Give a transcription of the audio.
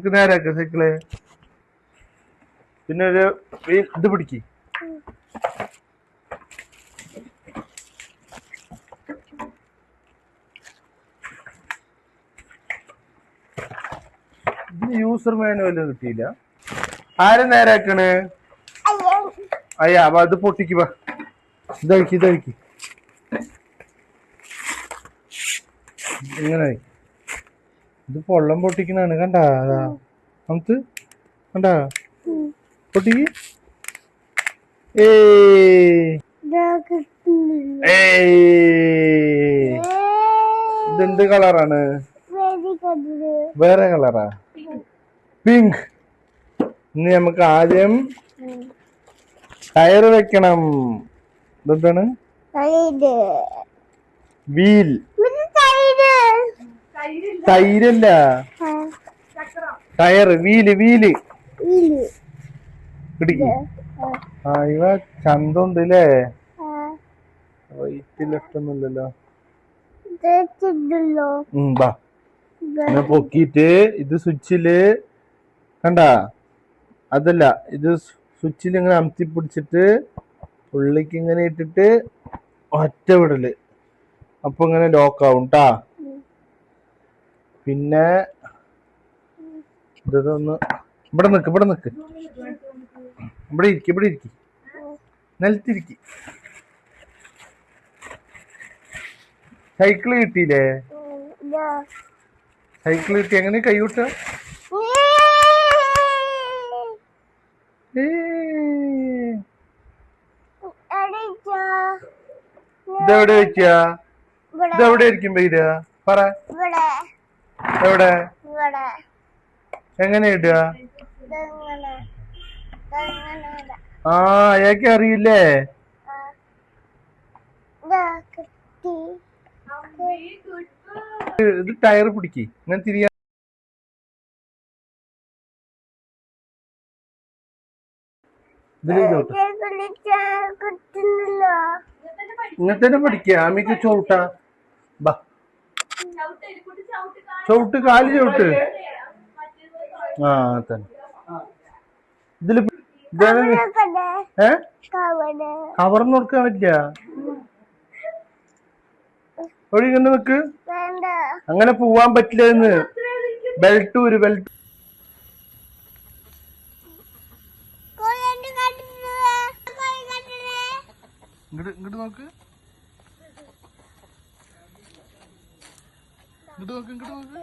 നമുക്ക് നേരാക്ക സൈക്കിള്. പിന്നെ ഒരു ഇത് പിടിക്ക്. ഇതിന് യൂസർ മാനുവലും കിട്ടിയില്ല. ആരും നേരാക്കണ്? അയ്യാ അപ്പൊ അത് പൊട്ടിക്ക്. ഇതഴിക്ക് ഇതഴിക്ക്. ഇങ്ങനെ ഇത് പൊള്ളം പൊട്ടിക്കണാണ്. കണ്ടാ നമുക്ക് കണ്ടാ പൊട്ടിക്ക്. ഇതെന്ത് കളറാണ്? വേറെ കളറാ? പിങ്ക്. ഇനി നമുക്ക് ആദ്യം ടയർ വെക്കണം. ഇതെന്താണ്? വീൽ. ടൈരല്ല, ടയർ. വീല് വീല് പിടിക്ക്. ആ ഇവ ചന്തമുണ്ട് അല്ലേ? വൈറ്റ് ലെഫ്റ്റ് ഒന്നുമില്ലല്ലോ. പൊക്കിട്ട് ഇത് സ്വിച്ചില് കണ്ടാ? അതല്ല, ഇത് സ്വിച്ചിൽ ഇങ്ങനെ അമത്തി പിടിച്ചിട്ട് ഉള്ളിക്ക് ഇങ്ങനെ ഇട്ടിട്ട് ഒറ്റ വിടല്. അപ്പൊ ഇങ്ങനെ ലോക്ക് ആവും ട്ടാ. പിന്നെ ഇതൊന്ന് ഇവിടെ നിക്ക്, ഇവിടെ നിക്ക്, ഇവിടെ ഇരിക്കും, ഇവിടെ ഇരിക്കും, നിലത്തിരിക്കും. സൈക്കിള് കിട്ടിയില്ലേ? സൈക്കിള് കിട്ടി. എങ്ങനെ കൈവിട്ട? ഇതെവിടെ വെക്ക? ഇതെവിടെ ആയിരിക്കും വരിക? പറ. എവിടെ? എങ്ങനെ ഇടുക? ആ അയാൾക്ക് അറിയില്ലേ? ഇത് ടയർ പിടിക്ക്. ഇങ്ങനെ തിരിയാ. ഇങ്ങനെ തന്നെ പഠിക്കുക. അമ്മക്ക് ചവിട്ടാ. ചവിട്ട്, കാല് ചവിട്ട്. ആ തന്നെ. ഇതില് കവർന്ന് കൊടുക്കാൻ പറ്റില്ല. ഒഴി ഇങ്ങനെ നിക്ക്. അങ്ങനെ പോവാൻ പറ്റില്ല. എന്ന് ബെൽറ്റ് ഒരു ബെൽറ്റ്. ഇങ്ങോട്ട് നോക്ക്, ഇങ്ങോട്ട് നോക്ക്, ഇങ്ങോട്ട് നോക്ക്.